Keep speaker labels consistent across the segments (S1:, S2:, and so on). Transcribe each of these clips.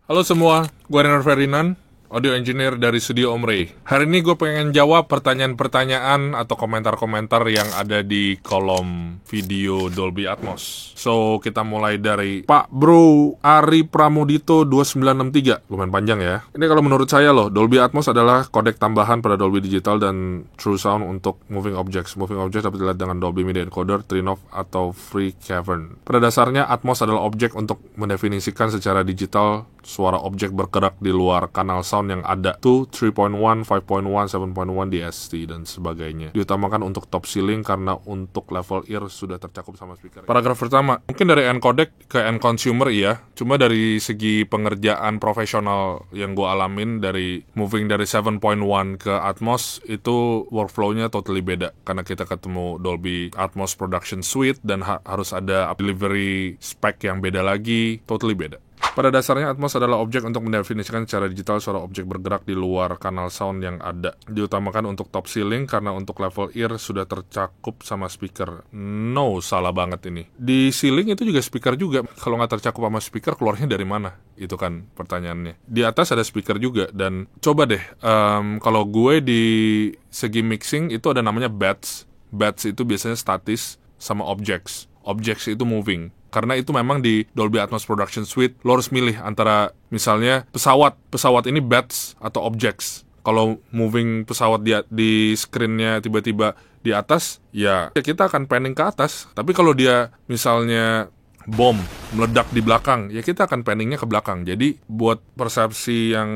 S1: Halo semua, gue Renner Ferdinand, audio engineer dari Studio Om Ray. Hari ini gue pengen jawab pertanyaan-pertanyaan atau komentar-komentar yang ada di kolom video Dolby Atmos. So, kita mulai dari Pak Bro Ari Pramudito 2963. Lumayan panjang ya. Ini kalau menurut saya loh, Dolby Atmos adalah kodek tambahan pada Dolby Digital dan True Sound untuk moving objects. Moving objects dapat dilihat dengan Dolby Media Encoder, Trinnov, atau Free Cavern. Pada dasarnya, Atmos adalah objek untuk mendefinisikan secara digital suara objek bergerak di luar kanal sound yang ada 2, 3.1, 5.1, 7.1 DST dan sebagainya. Diutamakan untuk top ceiling karena untuk level ear sudah tercakup sama speaker. Paragraf pertama, mungkin dari end codec ke end consumer iya, cuma dari segi pengerjaan profesional yang gue alamin dari moving dari 7.1 ke Atmos itu workflow-nya totally beda karena kita ketemu Dolby Atmos Production Suite dan harus ada delivery spec yang beda lagi, totally beda. Pada dasarnya, Atmos adalah objek untuk mendefinisikan secara digital suara objek bergerak di luar kanal sound yang ada. Diutamakan untuk top ceiling karena untuk level ear sudah tercakup sama speaker. No, salah banget ini. Di ceiling itu juga speaker juga. Kalau nggak tercakup sama speaker, keluarnya dari mana? Itu kan pertanyaannya. Di atas ada speaker juga. Dan coba deh, kalau gue di segi mixing itu ada namanya bats. Bats itu biasanya statis sama objects. Objects itu moving. Karena itu memang di Dolby Atmos Production Suite, lo harus milih antara misalnya pesawat ini bats atau objects. Kalau moving pesawat di screen-nya tiba-tiba di atas, ya kita akan panning ke atas. Tapi kalau dia misalnya bom meledak di belakang, ya kita akan panningnya ke belakang. Jadi buat persepsi yang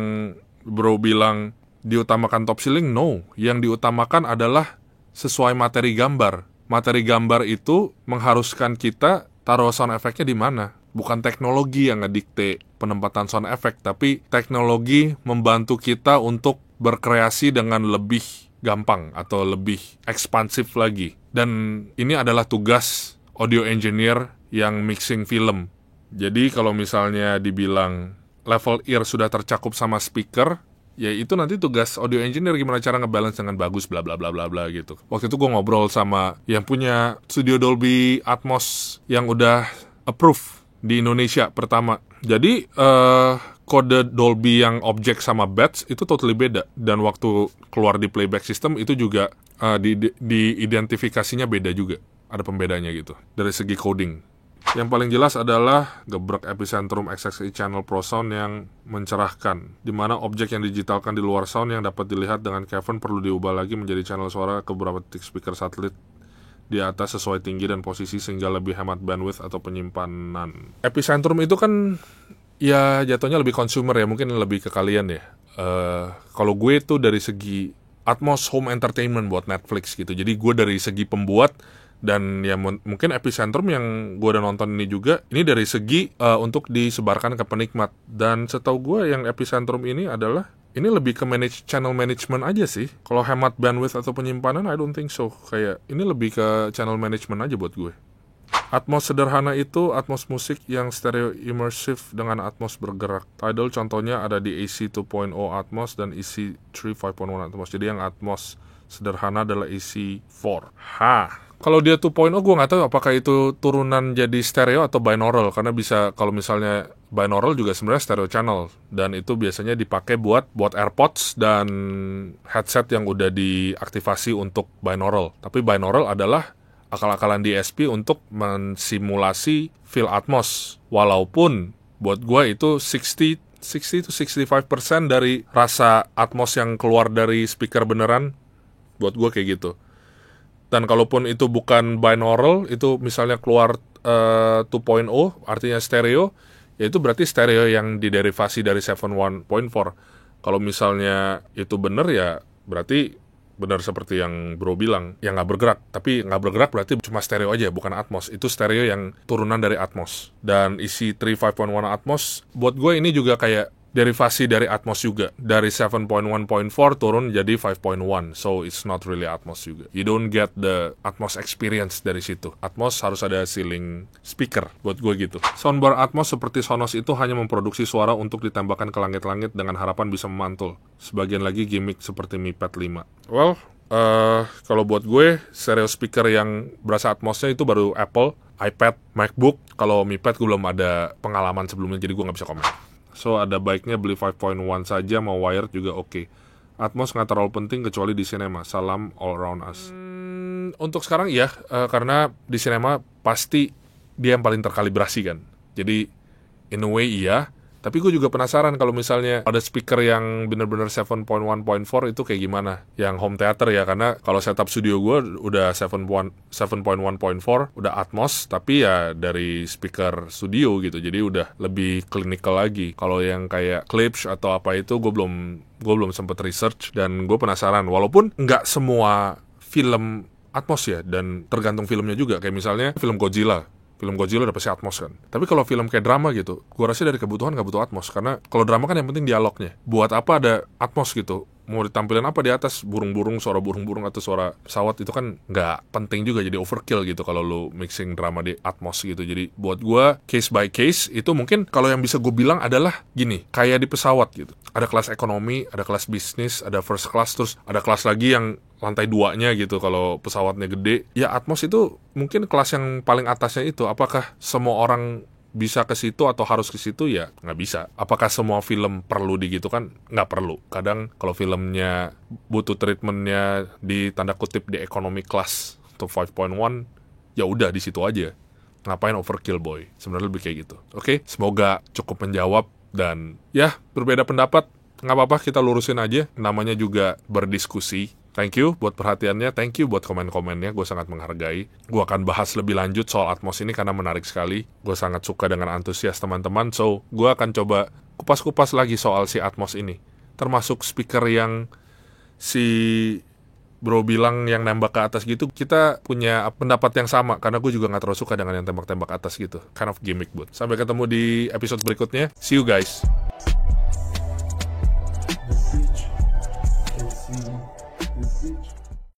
S1: bro bilang diutamakan top ceiling, no. Yang diutamakan adalah sesuai materi gambar. Materi gambar itu mengharuskan kita taruh sound effect-nya di mana. Bukan teknologi yang ngedikte penempatan sound effect, tapi teknologi membantu kita untuk berkreasi dengan lebih gampang atau lebih ekspansif lagi. Dan ini adalah tugas audio engineer yang mixing film. Jadi kalau misalnya dibilang level ear sudah tercakup sama speaker, ya itu nanti tugas audio engineer gimana cara ngebalance dengan bagus bla bla bla bla bla gitu. Waktu itu gue ngobrol sama yang punya studio Dolby Atmos yang udah approve di Indonesia pertama. Jadi kode Dolby yang objek sama bats itu totally beda. Dan waktu keluar di playback system itu juga di identifikasinya beda juga. Ada pembedanya gitu dari segi coding. Yang paling jelas adalah gebrek epicentrum XXI channel Pro Sound yang mencerahkan, di mana objek yang digitalkan di luar sound yang dapat dilihat dengan cavern perlu diubah lagi menjadi channel suara ke beberapa titik speaker satelit di atas sesuai tinggi dan posisi sehingga lebih hemat bandwidth atau penyimpanan. Epicentrum itu kan ya jatuhnya lebih consumer ya, mungkin lebih ke kalian ya. Kalau gue tuh dari segi Atmos home entertainment buat Netflix gitu. Jadi gue dari segi pembuat dan ya mungkin epicentrum yang gue udah nonton ini juga ini dari segi untuk disebarkan ke penikmat. Dan setahu gue yang epicentrum ini adalah ini lebih ke channel management aja sih. Kalau hemat bandwidth atau penyimpanan I don't think so. Kayak ini lebih ke channel management aja buat gue. Atmos sederhana itu Atmos musik yang stereo immersive dengan Atmos bergerak. Tidal contohnya ada di AC 2.0 Atmos dan AC 3.5.1 Atmos. Jadi yang Atmos sederhana adalah AC 4. Kalau dia 2.0 gue nggak tahu apakah itu turunan jadi stereo atau binaural. Karena bisa kalau misalnya binaural juga sebenarnya stereo channel. Dan itu biasanya dipakai buat AirPods dan headset yang udah diaktifasi untuk binaural. Tapi binaural adalah akal-akalan DSP untuk mensimulasi feel Atmos. Walaupun buat gue itu 60-65% dari rasa Atmos yang keluar dari speaker beneran, buat gue kayak gitu. Dan kalaupun itu bukan binaural, itu misalnya keluar 2.0, artinya stereo, ya itu berarti stereo yang diderivasi dari 7.1.4. Kalau misalnya itu bener ya berarti benar seperti yang bro bilang, yang nggak bergerak. Tapi nggak bergerak berarti cuma stereo aja, bukan Atmos. Itu stereo yang turunan dari Atmos. Dan isi 3.5.1 Atmos, buat gue ini juga kayak derivasi dari Atmos juga. Dari 7.1.4 turun jadi 5.1. So, it's not really Atmos juga. You don't get the Atmos experience dari situ. Atmos harus ada ceiling speaker, buat gue gitu. Soundbar Atmos seperti Sonos itu hanya memproduksi suara untuk ditembakkan ke langit-langit dengan harapan bisa memantul. Sebagian lagi gimmick seperti Mi Pad 5. Well, kalau buat gue, stereo speaker yang berasa Atmosnya itu baru Apple, iPad, MacBook. Kalau Mi Pad gue belum ada pengalaman sebelumnya, jadi gue nggak bisa komen. So ada baiknya beli 5.1 saja, mau wired juga oke. Atmos nggak terlalu penting kecuali di cinema. Salam all around us. Untuk sekarang ya, karena di cinema pasti dia yang paling terkalibrasi kan. Jadi in a way iya. Tapi gue juga penasaran kalau misalnya ada speaker yang bener-bener 7.1.4 itu kayak gimana. Yang home theater ya, karena kalau setup studio gue udah 7.1.4, udah Atmos, tapi ya dari speaker studio gitu. Jadi udah lebih clinical lagi. Kalau yang kayak Klipsch atau apa itu gue belum sempet research, dan gue penasaran. Walaupun nggak semua film Atmos ya, dan tergantung filmnya juga. Kayak misalnya film Godzilla udah pasti Atmos kan. Tapi kalau film kayak drama gitu, gua rasa dari kebutuhan gak butuh Atmos. Karena kalau drama kan yang penting dialognya. Buat apa ada Atmos gitu? Mau ditampilin apa di atas? Suara burung-burung atau suara pesawat itu kan gak penting juga, jadi overkill gitu kalau lu mixing drama di Atmos gitu. Jadi buat gua case by case itu mungkin kalau yang bisa gue bilang adalah gini, kayak di pesawat gitu. Ada kelas ekonomi, ada kelas bisnis, ada first class, terus ada kelas lagi yang lantai 2-nya gitu kalau pesawatnya gede. Ya Atmos itu mungkin kelas yang paling atasnya itu. Apakah semua orang bisa ke situ atau harus ke situ? Ya nggak bisa. Apakah semua film perlu digitukan? Nggak perlu. Kadang kalau filmnya butuh treatmentnya di tanda kutip di economy class atau 5.1, ya udah di situ aja. Ngapain overkill boy? Sebenarnya lebih kayak gitu. Oke, semoga cukup menjawab. Dan ya berbeda pendapat nggak apa-apa, kita lurusin aja. Namanya juga berdiskusi. Thank you buat perhatiannya, thank you buat komen-komennya, gue sangat menghargai. Gue akan bahas lebih lanjut soal Atmos ini karena menarik sekali. Gue sangat suka dengan antusias teman-teman, so gue akan coba kupas-kupas lagi soal si Atmos ini. Termasuk speaker yang si bro bilang yang nembak ke atas gitu, kita punya pendapat yang sama, karena gue juga gak terlalu suka dengan yang tembak-tembak atas gitu. Kind of gimmick, bud. Sampai ketemu di episode berikutnya. See you guys.
S2: The siege.